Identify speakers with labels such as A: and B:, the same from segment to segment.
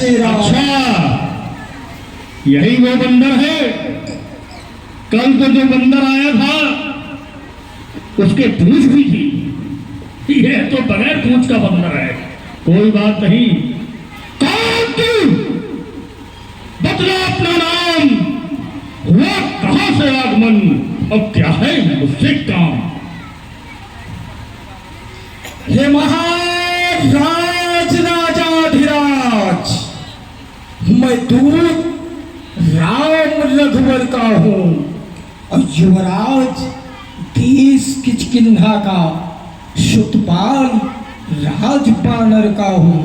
A: श्री राम।
B: अच्छा, यही वो बंदर है। कल तो जो बंदर आया था उसके पूंछ भी थी, ये तो बगैर पूंछ का बंदर है। कोई बात नहीं। कौन तू? बतला अपना नाम, हुआ कहां से आगमन और क्या है मुझसे काम?
A: हे महाराज राजाधिराज, मैं दूत राम रघुवर का हूँ और युवराज देश किचकिन्धा का शुतपाल राजपानर का हूँ।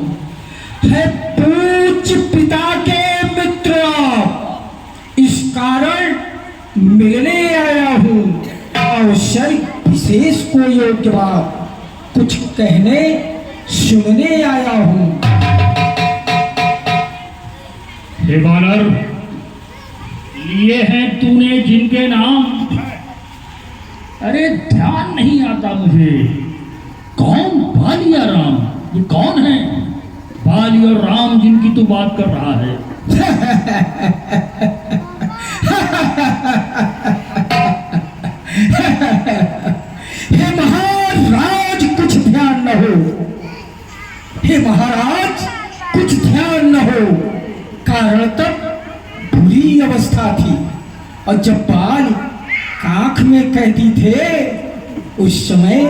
A: है पूज्य पिता के मित्र आप, इस कारण मिलने आया हूँ। अवसर विशेष को योग्य बात कुछ कहने सुनने आया हूँ।
B: हे बानर, लिए हैं तूने जिनके नाम, अरे ध्यान नहीं आता मुझे। कौन? बालिया राम? ये कौन है बाली और राम जिनकी तू बात कर रहा है?
A: हे महाराज कुछ ध्यान न हो, हे महाराज कुछ ध्यान न हो। कारण तब बुरी अवस्था थी और जब बाल काख में कहती थे उस समय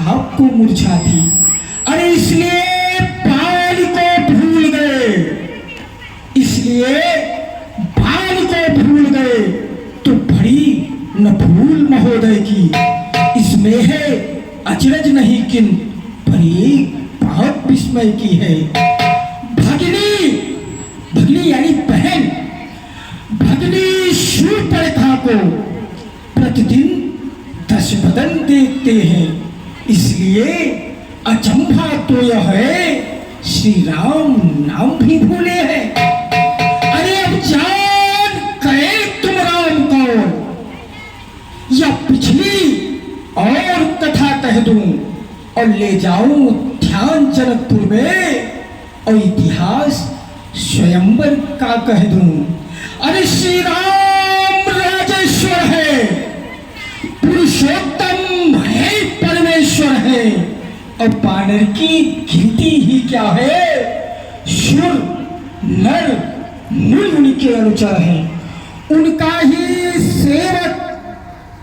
A: आपको मूर्छा थी। अरे इसलिए बाल को भूल गए, इसलिए बाल को भूल गए तो बड़ी न भूल महोदय की इसमें है अचरज नहीं, किन बड़ी बहुत विस्मय की है। भगिनी, भगिनी यानी बहन, भगिनी शूर्पणखा को प्रतिदिन 10 बदन देखते हैं, इसलिए अचंभा तो यह है श्री राम नाम भी भूले हैं। अरे अब जान गए तुम राम कौन, या पिछली और कथा कह दूं और ले जाऊं ध्यान जनकपुर में और इतिहास स्वयंवर का कह दूं। अरे श्री राम राजेश्वर है, पुरुषोत्तम है, परमेश्वर है और बानर की गिनती ही क्या है, सुर नर मुनि उनके अनुचर हैं। उनका ही सेवक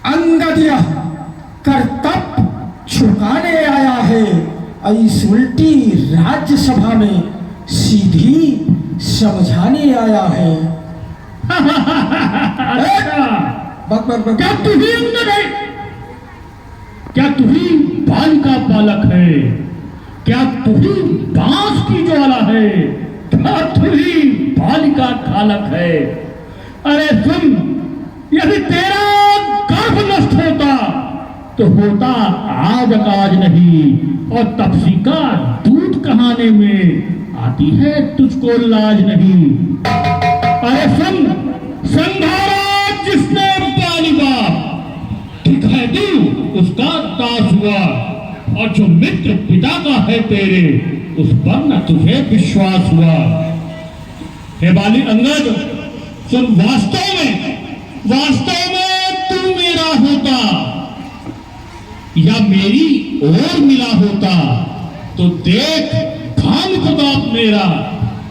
A: अंगद कर्तव्य छुड़ाने आया है और इस उल्टी राज्यसभा में सीधी समझाने आया है।
B: क्या तू ही अंगद है? क्या तू ही बाल का बालक है? क्या तू ही बांस की ज्वाला है? क्या तू ही बाल का खालक है? अरे सुन, यदि तेरा गर्भ नष्ट होता तो होता आज काज नहीं, और तपसी का दूध कहाने में आती है तुझको लाज नहीं। अरे सुन, संघारा जिसने बाली बाप दिखाई दी उसका दास हुआ, और जो मित्र पिता का है तेरे उस पर न तुझे विश्वास हुआ। हे बाली अंगद सुन, वास्तव में तू मेरा होता या मेरी ओर मिला होता तो देख खाम प्रताप मेरा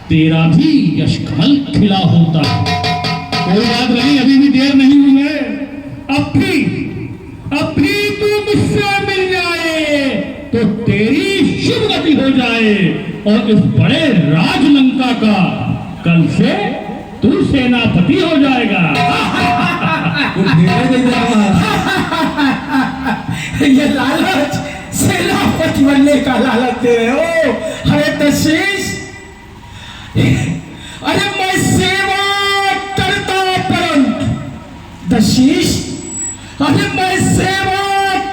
B: तेरा भी यश कमल खिला होता। कोई बात नहीं, अभी भी देर नहीं हुई है। अब भी तू मुझसे मिल जाए तो तेरी शुभ गति हो जाए, और इस बड़े राजलंका का कल से तू सेनापति हो जाएगा।
A: ये लालच सेनापति बनने का लालच दे रहे हो? अरे दशीष, अरे मैं सेवा करता परंतु दशीष, अरे मैं सेवा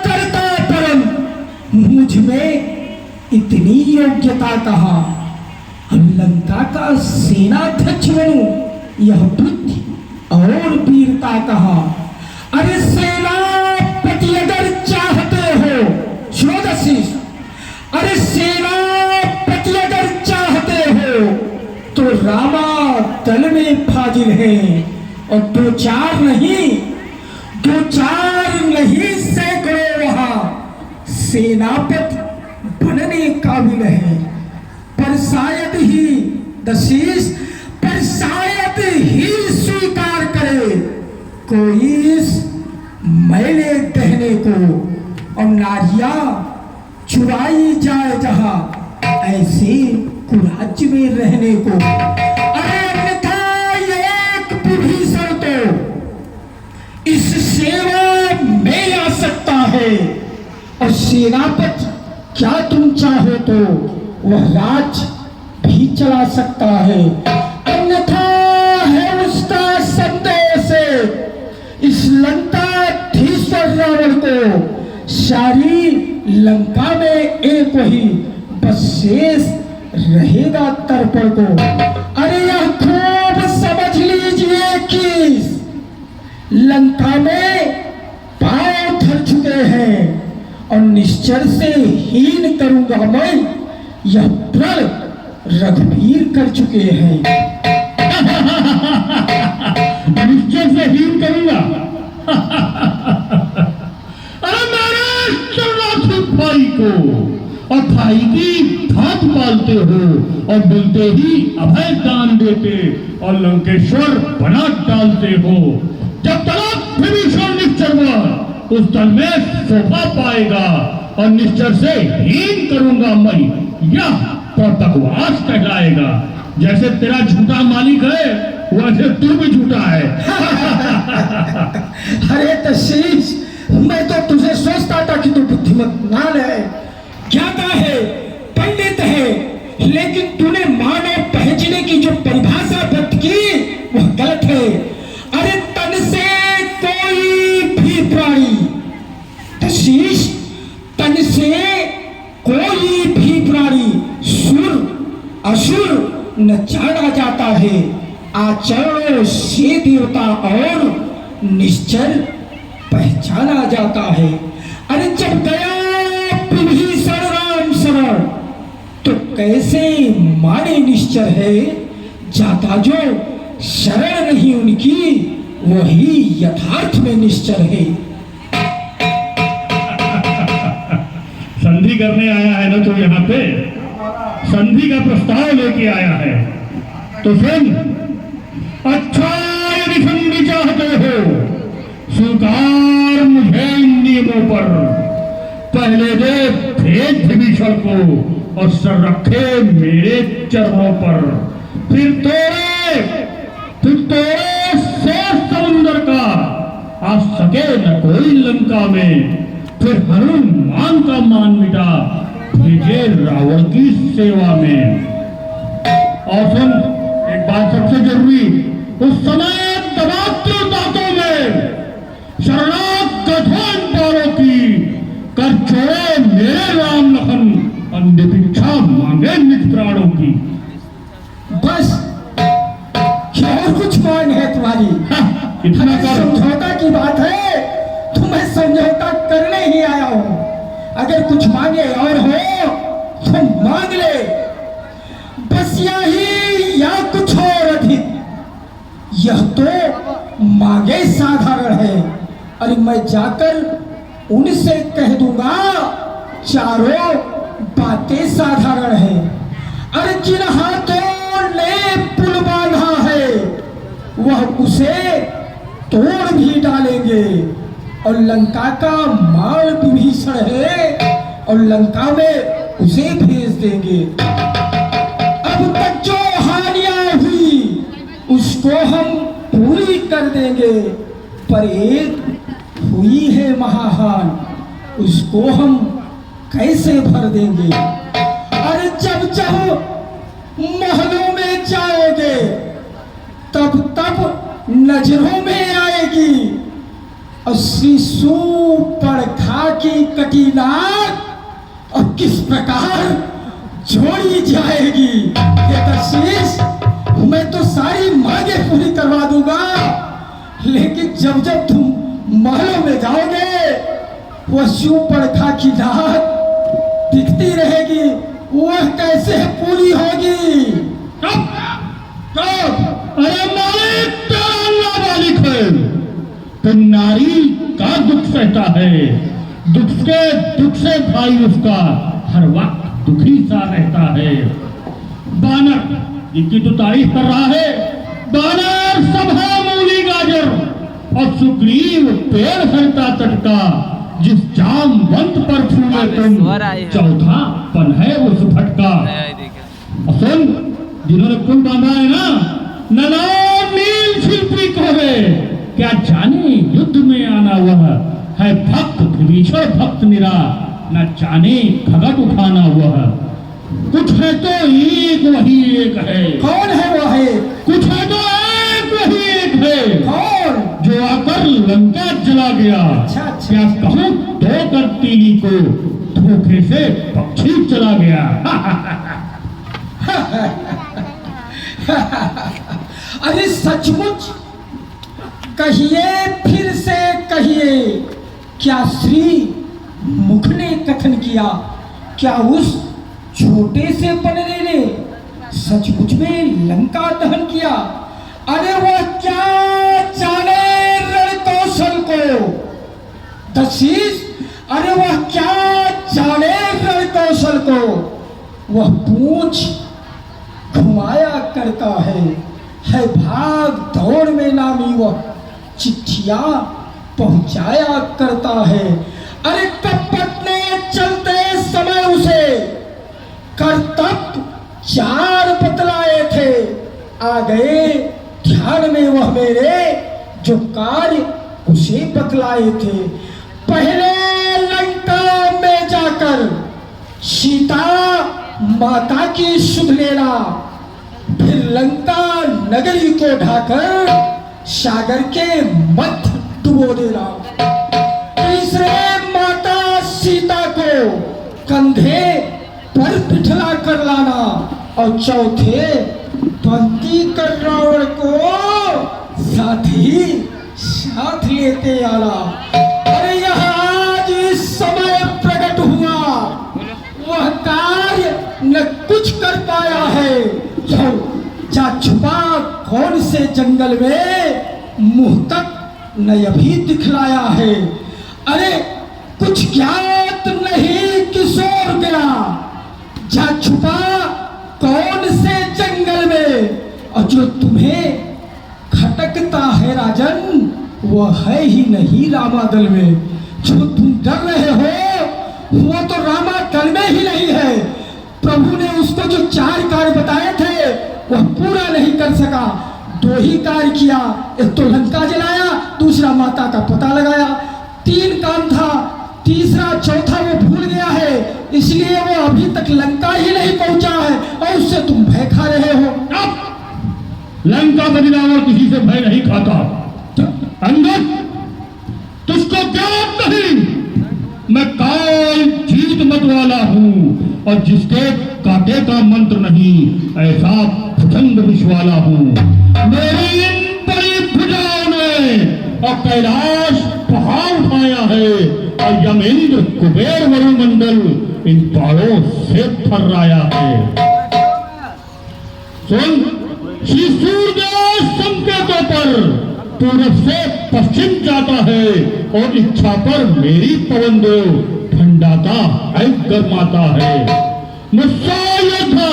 A: करता परंतु मुझ में इतनी योग्यता कहाँ? लंका का सेनाध्यक्ष बनूं, यह बुद्धि और वीरता कहाँ? अरे सेनापति अगर चाहते हो, सुनो दशीष, अरे सेनापति अगर चाहते हो हाजिर हैं, और दो चार नहीं सैकड़ों वहां सेनापति बनने काबिल है। पर शायद ही दशीष, पर शायद ही स्वीकार करे कोई इस मैले कहने को, और नारियां चुराई जाए जहां ऐसे कुराज में रहने को। अरे अन्यथा एक विभीषण तो इस सेवा में आ सकता है, और सेनापति क्या तुम चाहो तो वह राज भी चला सकता है। अन्यथा है उसका संदेह से इस लंकाधीश्वर रावण को सारी लंका में एक वही बस शेष रहेगा तर्पण को। अरे यह खूब समझ लीजिए कि लंका में पांव धर चुके हैं, और निश्चर से हीन करूंगा मैं यह प्रण रघुवीर कर चुके हैं।
B: निश्चय से हीन करूंगा। अरे मेरे शरणार्थी भाई को और भाई की धात पालते हो, और मिलते ही अभय दान देते और लंकेश्वर बना डालते हो। जब तक विभीषण निश्चर हुआ उस तल में शोभा पाएगा, और निश्चर से हीन करूंगा मैं यह पृथकवास कहलाएगा। जैसे तेरा झूठा मालिक है वैसे तू भी झूठा है।
A: अरे दशीष, मैं तो तुझे सोचता था कि तू बुद्धिमान है, ज्ञाता है, पंडित है, लेकिन तूने मानव पहचाने की जो परिभाषा व्यक्त की वह गलत है। अरे तन से कोई भी प्राणी, दशीष, तन से कोई भी प्राणी सुर असुर न जाना जाता है। आचरणों से देवता और निश्चर पहचाना जाता है। अरे जब गया विभीषण राम शरण, तो कैसे माने निश्चर है। जाता जो शरण नहीं उनकी वही यथार्थ में निश्चर है।
B: संधि करने आया है ना तो यहाँ पे संधि का प्रस्ताव लेके आया है, तो सुन। अच्छा यदि संधि चाहते हो स्वीकार मुझे इन नियमों पर। पहले दे भेद विभीषण को और सर रखे मेरे चरणों पर। फिर तोरे शेष समुंदर का आ सके न कोई लंका में। फिर हनुमान का मान मिटा भेजे रावण की सेवा में। और सुन एक बात सबसे जरूरी, उस समय दबाते दांतों में शरणार्थ कठोर पारों की कर छोड़े मेरे राम लखन, अन्य भिक्षा मांगे निज प्राणों की।
A: बस क्या और कुछ मांग है तुम्हारी?
B: इतना कर।
A: समझौता की बात है तो मैं समझौता करने ही आया हूं। अगर कुछ मांगे और हो तो मांग ले, बस यही या कुछ और अधिक। यह तो मांगे साधारण है। अरे मैं जाकर उनसे कह दूंगा चारों बातें साधारण है। अरे जिन हाथों ने पुल बांधा है वह उसे तोड़ भी डालेंगे, और लंका का माल विभीषण है और लंका में उसे भेज देंगे। अब तक जो हानियां हुई उसको हम पूरी कर देंगे, पर एक हुई है महाहान, उसको हम कैसे भर देंगे। अरे जब जब महलों में जाओगे तब तब नजरों में आएगी और शिशु पड़खा की कटी नाक और किस प्रकार जोड़ी जाएगी। शीश, मैं तो सारी मांगे पूरी करवा दूंगा, लेकिन जब जब तुम महलों में जाओगे वह शिशु पड़खा की नाक दिखती रहेगी, वह कैसे पूरी होगी।
B: अरे मालिक तो नारी का दुख सहता है, दुख से भाई उसका हर वक्त दुखी सा रहता है। बानर इनकी तो तारीफ कर रहा है, बानर सभा मूली गाजर और सुग्रीव पेड़ हरता तटका, जिस जामवंत पर फूले तुम चौथा पन है उस भटका। सुन, जिन्होंने पुल बांधा है ना, ननाम नील शिल्पी कहे, क्या जाने युद्ध में आना वह है भक्त विभीषण भक्त निरा, न जाने खगट उठाना वह। कुछ है तो एक वही एक है।
A: कौन है वो है?
B: कुछ है तो एक वही एक है।
A: कौन?
B: जो आकर लंका चला गया।
A: अच्छा।
B: क्या कहूँ तो कर तीली को धोखे से पक्षी चला गया।
A: अरे सचमुच कहिए, फिर से कहिए, क्या श्री मुख ने कथन किया? क्या उस छोटे से बनने ने सचमुच में लंका दहन किया? अरे वह क्या जाने रण कौशल को दशीष, अरे वह क्या जाने रण कौशल को, वह पूंछ घुमाया करता है भाग दौड़ में नामी वह चिट्ठियां पहुंचाया करता है। अरे कपट ने चलते समय उसे कर्तव्य 4 बतलाए थे, आ गए ध्यान में वह मेरे जो कार्य उसे बतलाए थे। पहले लंका में जाकर सीता माता की सुध लेना, फिर लंका नगरी को ढाकर सागर के मध्य डुबो देना। तीसरे माता सीता को कंधे पर बिठला कर लाना, और चौथे पंक्ति कर रावण को साथ लेते आना। अरे यह आज इस समय प्रकट हुआ, वह कार्य न कुछ कर पाया है। जा छुपा कौन से जंगल में, मुंह तक न अभी दिखलाया है। अरे कुछ ज्ञात नहीं किशोर गिरा, जा छुपा कौन से जंगल में, और जो तुम्हें खटकता है राजन, वह है ही नहीं रामादल में। जो तुम डर रहे हो वो तो रामादल में ही नहीं है। प्रभु ने उसको जो 4 कार्य बताए थे वह पूरा नहीं कर सका, 2 ही कार्य किया। एक तो लंका जलाया, दूसरा माता का पता लगाया। 3 काम था, तीसरा चौथा वो भूल गया है, इसलिए वो अभी तक लंका ही नहीं पहुंचा है, और उससे तुम भय खा रहे हो।
B: लंका बदलावर किसी से भय नहीं खाता। अंगद, तुझको क्या नहीं, मैं काल जीत मत वाला हूँ, और जिसके काटे का मंत्र नहीं, ऐसा भुजंग विष वाला हूँ। मेरी इन बड़ी भुजाओं ने और कैलाश पहाड़ उठाया है, और यमेंद्र कुबेर वरुमंडल इन पहाड़ों से फर्राया है। सुन, श्री सूर्य संकेतों पर पूरब से पश्चिम जाता है, और इच्छा पर मेरी पवन देव ठंडाता है गर्माता है। मुझसा योद्धा,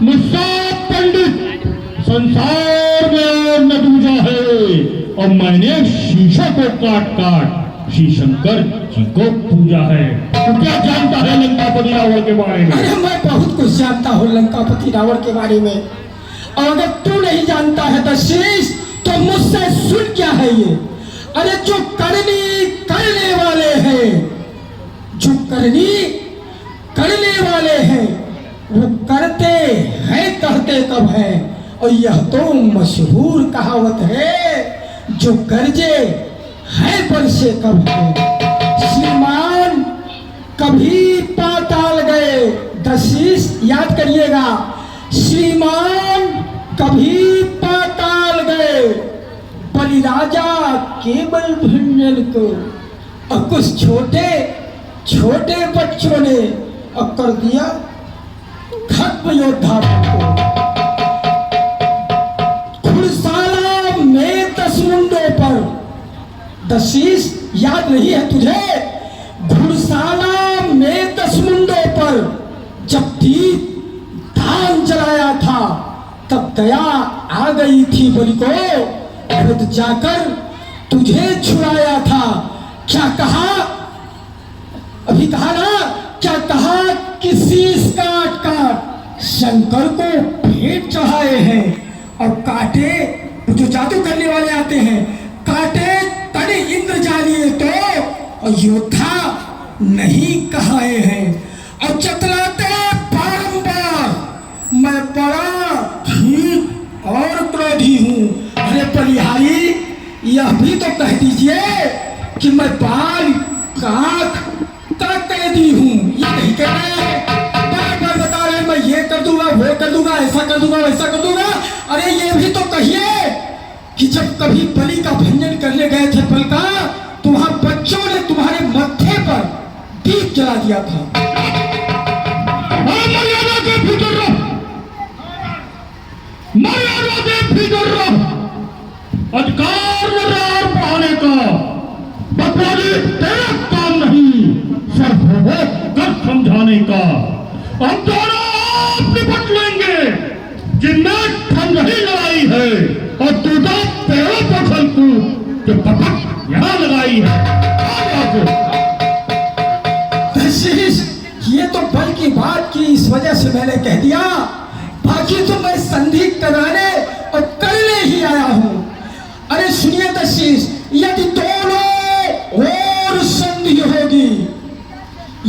B: मुझसा पंडित संसार में और न दूजा है, और मैंने शीशों को काट काट श्री शंकर जी को पूजा है। तो क्या जानता है लंकापति रावण के बारे में?
A: अरे मैं बहुत कुछ जानता हूँ लंकापति रावण के बारे में, और अगर तू नहीं जानता है दशीष तो मुझसे सुन क्या है ये। अरे जो करनी करने वाले हैं, जो करनी करने वाले हैं, वो करते हैं कहते कब है। और यह तो मशहूर कहावत है, जो गरजे है बरसे कब है। श्रीमान कभी पाताल गए, दशीष याद करिएगा, श्रीमान कभी पाताल गए, बलिराजा केवल भंजन को, और कुछ छोटे छोटे बच्चों ने अब कर दिया खत्म योद्धा को। खुड़साला में 10 मुंडों पर तब दया आ गई थी बलि को, खुद जाकर तुझे छुड़ाया था। क्या कहा? अभी कहा ना, क्या कहा कि शीश काट काट शंकर को भेंट चढ़ाए हैं, और काटे जो जादू करने वाले आते हैं, काटे तड़े इंद्र जानिए तो, और योद्धा नहीं कहाए हैं, और चतलाते बारंबार मैं बड़ा ठीक और क्रोधी हूं। अरे बलिहारी, यह भी तो कह दीजिए कि मैं बाल काख का कैदी हूं। ये नहीं कह रहे, बार बार बता रहे मैं ये कर दूंगा, वो कर दूंगा, ऐसा कर दूंगा, वैसा कर दूंगा। अरे ये भी तो कहिए कि जब कभी बलि का भंजन करने गए थे बलका, तो वहां बच्चों ने तुम्हारे मत्थे पर दीप जला दिया था।
B: मर्यादा के भीतर रहो, मर्यादा के भीतर रहो। अधिकार और बढ़ाने का बकवादी तेरा काम नहीं, सर कर समझाने का। अब दोनों आप निपट लेंगे, जिनमें ठंड रही लड़ाई है, और दूधा पेड़ों पर फलकू जो पपट यहाँ लगाई है।
A: ये तो बल की बात की, इस वजह से मैंने कह दिया, बाकी तो मैं संधि कराने और करने ही आया हूं। अरे सुनिए दशीष, यदि दोनों और संधि होगी,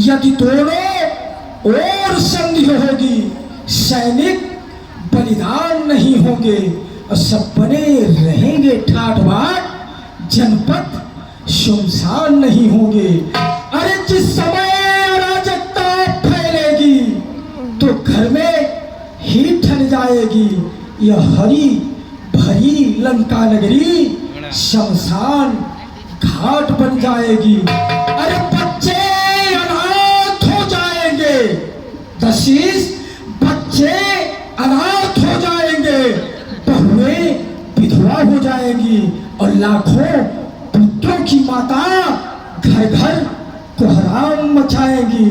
A: यदि दोनों और संधि होगी, सैनिक बलिदान नहीं होंगे, और सब बने रहेंगे ठाठ बाट, जनपद सुनसान नहीं होंगे। अरे जिस समय अराजकता फैलेगी, तो घर में ही ठन जाएगी यह हरी भरी लंका नगरी, शमशान घाट बन जाएगी। अरे बच्चे अनाथ हो जाएंगे दशीष, बच्चे अनाथ हो जाएंगे, बहुएं विधवा हो जाएंगी, और लाखों पुत्रों की माता घर घर कोहराम मचाएंगी।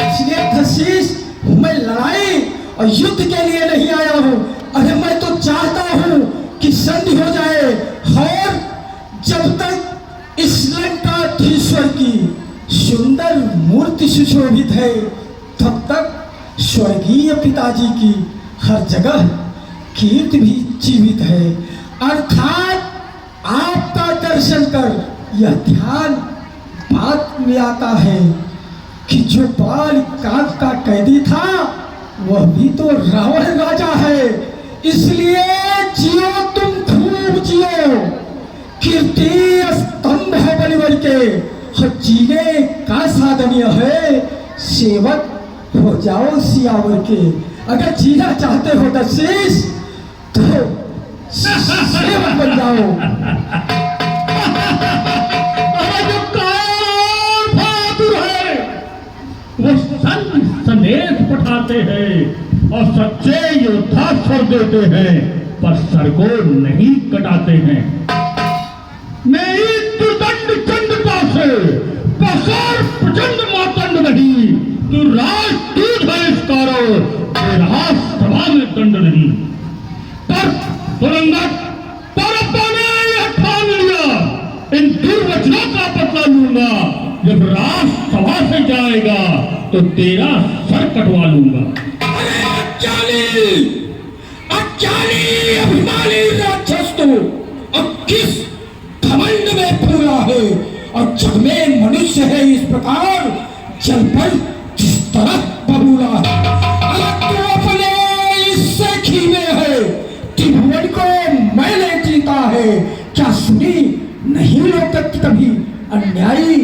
A: इसलिए दशीष, मैं लड़ाई और युद्ध के लिए नहीं आया हूं। अरे मैं तो चाहता हूं कि संधि हो जाए, और जब तक इस लंकाधीश्वर की सुंदर मूर्ति सुशोभित है, तब तक स्वर्गीय पिताजी की हर जगह कीर्ति भी जीवित है। अर्थात आपका दर्शन कर यह ध्यान बात में आता है कि जो बाल काक का कैदी था, वह भी तो रावण राजा है। इसलिए जियो, तुम खूब जियो, कीर्ति स्तंभ है बलिवर के, और जीने का साधन यह है, सेवक हो जाओ सियावर के। अगर जीना चाहते हो दशीष, तो सेवक बन जाओ।
B: जो कायर बहादुर है, वो संदेश पठाते हैं, और सच्चे योद्धा सर देते हैं, पर सर को नहीं कटाते हैं। मेरी दुर्दंड चंद्रता से पसार प्रचंड मातंड नहीं, तू राजदूत है इस कारो, तेरा सभा में दंड नहीं। पर तुरंगत परप्पा ने यह ठान लिया, इन दुर्वचनों का बदला लूंगा। जब राजसभा से जाएगा, तो तेरा सर कटवा लूंगा।
A: अज्ञानी अभिमानी राक्षस तू, अब किस घमंड में फूला है, और जग में मनुष्य है इस प्रकार, जल पर जिस तरह बबूला है। अलग तो अपने इससे खीमे है, त्रिभुवन को मैंने जीता है। क्या सुनी नहीं लोकत कभी, अन्यायी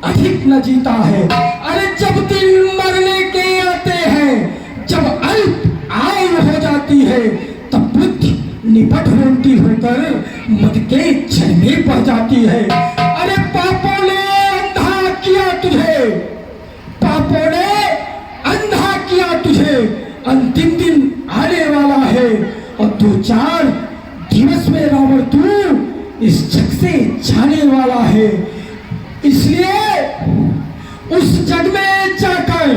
A: अधिक न जीता है। अरे जब दिन मरने के आते हैं, जब अल्प आयु हो जाती है, तब बुद्धि निपट होती होकर मद के छलने पड़ जाती है। अरे पापों ने अंधा किया तुझे, पापों ने अंधा किया तुझे, अंतिम दिन आने वाला है, और 2-4 दिवस में रावण तू इस जग से जाने वाला है। इसलिए उस जग में जाकर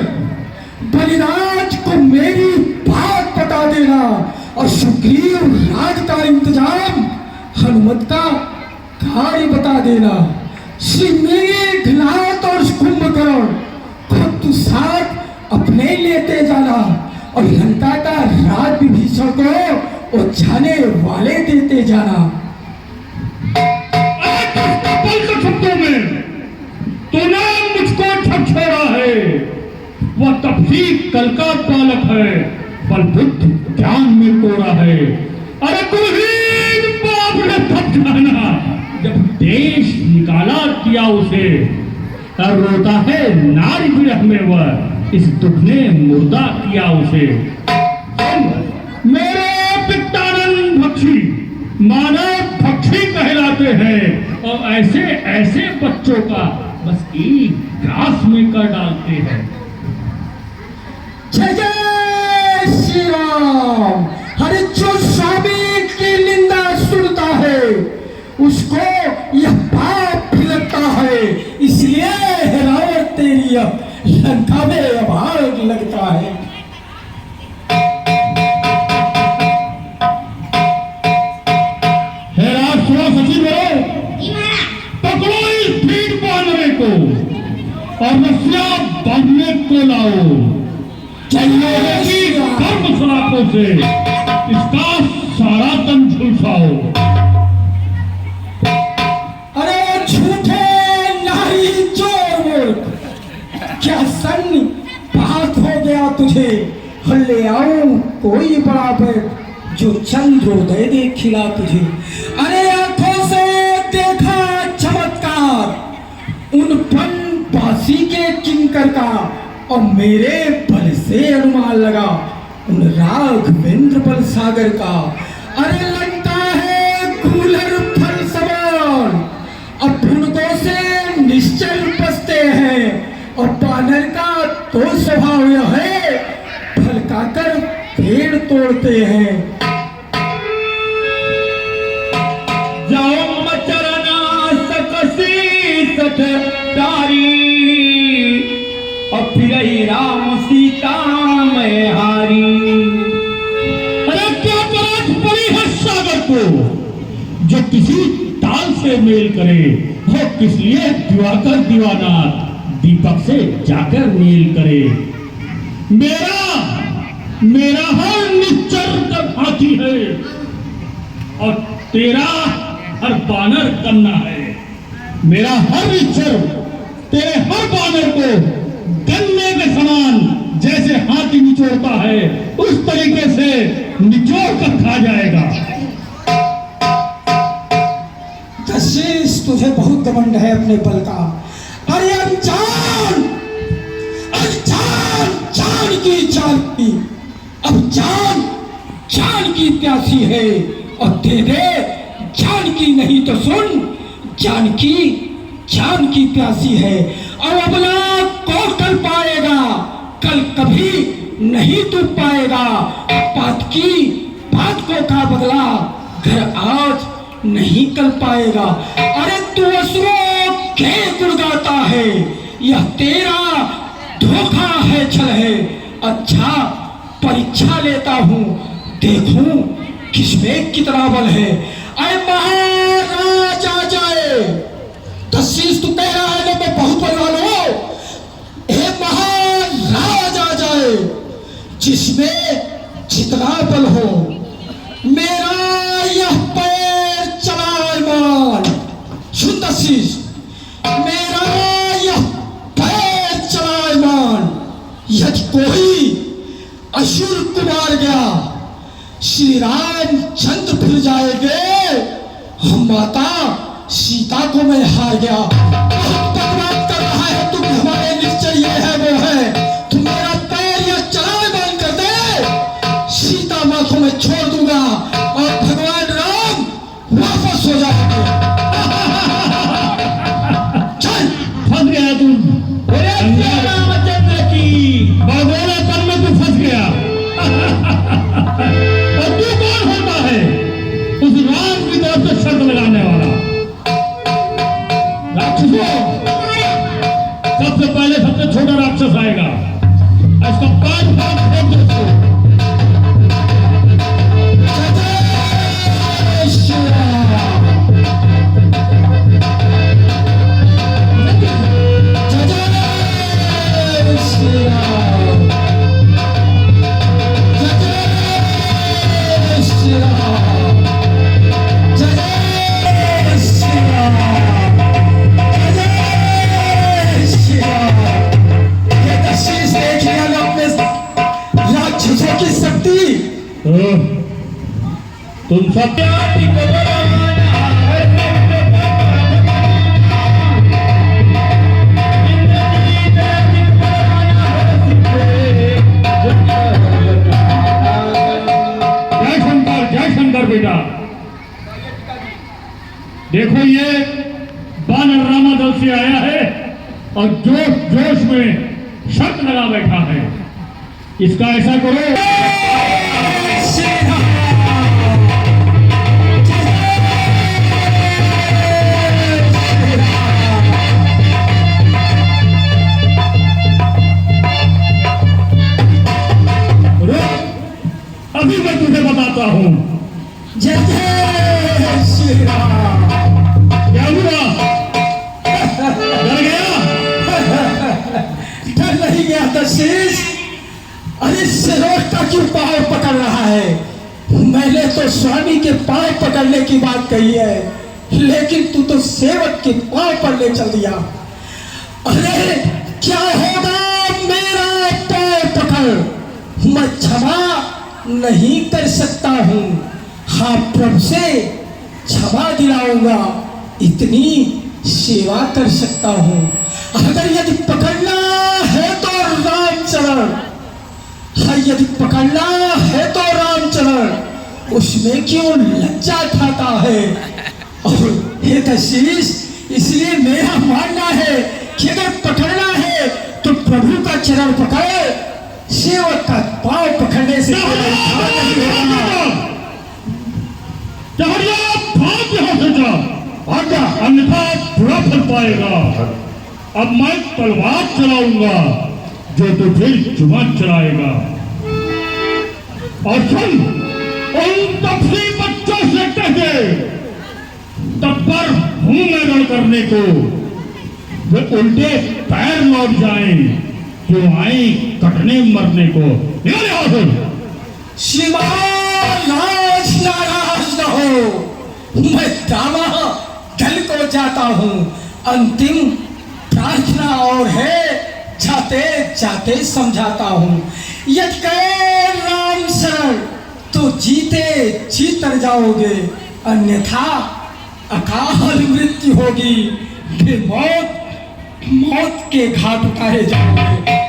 A: बलिराज को मेरी बात बता देना, और शुक्र ग्रीव राज का इंतजाम हनुमत का कार्य बता देना। श्री मेघनाथ और कुंभकर्ण खुद तू साथ अपने लेते जाना और लंका का राज विभीषण को और जाने वाले देते जाना।
B: शब्दों में तूने मुझको छछोड़ा है, वह तब भी कल का बालक है, बल बुद्धि ज्ञान में कोरा है। अरे कुलहीन बाप ने थक जाना, जब देश निकाला किया उसे, तब रोता है नारी विरह में वह, इस दुख ने मुर्दा किया उसे। मेरे पित्तानंद भक्षी मानव भक्षी कहलाते हैं और ऐसे ऐसे बच्चों का बस एक ग्रास में कर डालते हैं।
A: जय जय श्री राम। हरे जो स्वामी की निंदा सुनता है उसको यह पाप भी लगता है, इसलिए रावण तेरी लंका में अभाग लगता है।
B: पकड़ो इस भीड़ बांधने को और रस्सियां बांधने को लाओ। चाहिए कर्म सलाखों से इसका सारा तन झुलसाओ।
A: अरे झूठे नारी चोर मूर्ख, क्या सन बात हो गया तुझे? ले आऊं कोई बड़ा पेट जो चंद्रोदय दे खिला तुझे। अरे आंखों से देखा चमत्कार उन बनवासी के किंकर का और मेरे बल से अनुमान लगा उन राघवेंद्र बल सागर का। अरे लगता है कूलर फल समान, अब भुनकों से निश्चल बसते हैं और बानर का तो स्वभाव यह है फल खाकर पेड़ तोड़ते हैं।
B: जाओ मचरना सकसी सठतारी और फिर ही राम सीता में हारी। अरे क्या बात पड़ी है सागर को, जो किसी ताल से मेल करे वो किस लिए दिवाकर दीवाना दीपक से जाकर मेल करे। मेरा हर निश्चर तक हाथी है और तेरा हर बानर कन्ना है। मेरा हर निश्चर तेरे हर बानर को गन्ने के समान जैसे हाथी निचोड़ता है उस तरीके से निचोड़ कर खा जाएगा।
A: कशिश तुझे बहुत घमंड है अपने बल का। अरे अनजान जान की जानकी, अब जान की प्यासी है और दे दे जानकी, नहीं तो सुन जानकी प्यासी है और अबला को कल पाएगा, कल कभी नहीं तू पाएगा। बात को का बदला घर आज नहीं कल पाएगा। अरे तू असुरों के गुण गाता है, यह तेरा धोखा है छल है। अच्छा परीक्षा लेता हूँ देखूं किसमें कितना बल है। अरे महाराज आ जाए, तशीष तू कह रहा है ना मैं बहुत बलवान हूं। हे महाराज आ जाए, जिसमें जितना बल हो मेरा यह पैर चलायमान। सुन तशीष, मेरा यह पैर चलायमान, यदि कोई असुर को मार गया श्री रामचंद्र फिर जाएंगे, हम माता सीता को मैं हार गया। बकवास कर रहा है तू, हमारे निश्चय ये है वो है। तू मेरा पैर या चलायमान कर दे, सीता माँ को मैं छोड़ दूंगा और भगवान राम वापस हो जाएंगे। चल
B: फंस गया तू, रामचंद्र की बगोला तन में तू फंस गया। और तू कौन होता है उस राम की तरफ से शर्त लगाने वाला? राक्षसों, सबसे पहले सबसे छोटा राक्षस आएगा, इसका 5 भाग फेंक दो। तुम सब जय शंकर बेटा। देखो ये बानर रामा दल से आया है और जोश जोश में शर्त लगा बैठा है। इसका ऐसा करो, अभी मैं तुझे बताता हूं।
A: जय जय श्री राम।
B: क्या हुआ? डर गया?
A: डर नहीं गया दशरथ। अरे श्रेष्ठता क्यों पांव पकड़ रहा है? मैंने तो स्वामी के पांव पकड़ने की बात कही है, लेकिन तू तो सेवक के पांव पर ले चल दिया। अरे क्या होगा मेरा पांव पकड़? मैं क्षमा नहीं कर सकता हूं। हाँ, प्रभु से क्षमा दिलाऊंगा, इतनी सेवा कर सकता हूं। अगर यदि पकड़ना है तो रामचरण, हाँ यदि पकड़ना है तो रामचरण, उसमें क्यों लज्जा खाता है? और हे दशरथ, इसलिए मेरा मानना है कि अगर पकड़ना है तो प्रभु का चरण पकड़, सेवक का पांव पकड़ने से
B: भाग यहां से जा, आजा, अन्यथा बुरा फल पाएगा। अब मैं तलवार चलाऊंगा जो तुझे जुबान चलाएगा। और सुन, उन तपसी बच्चों से कह दे तब्बर हूं मैं रण करने को, वे उल्टे पैर लौट जाएं जो आए कटने मरने को। निकल यहाँ से।
A: श्रीमान नाराज न हो, मैं दावा दल को जाता हूं। अंतिम प्रार्थना और है, जाते जाते समझाता हूं। यदि कहे राम शरण तो जीते जीत जाओगे, अन्यथा अकाल मृत्यु होगी, फिर मौत के घाट उतारे जाओगे।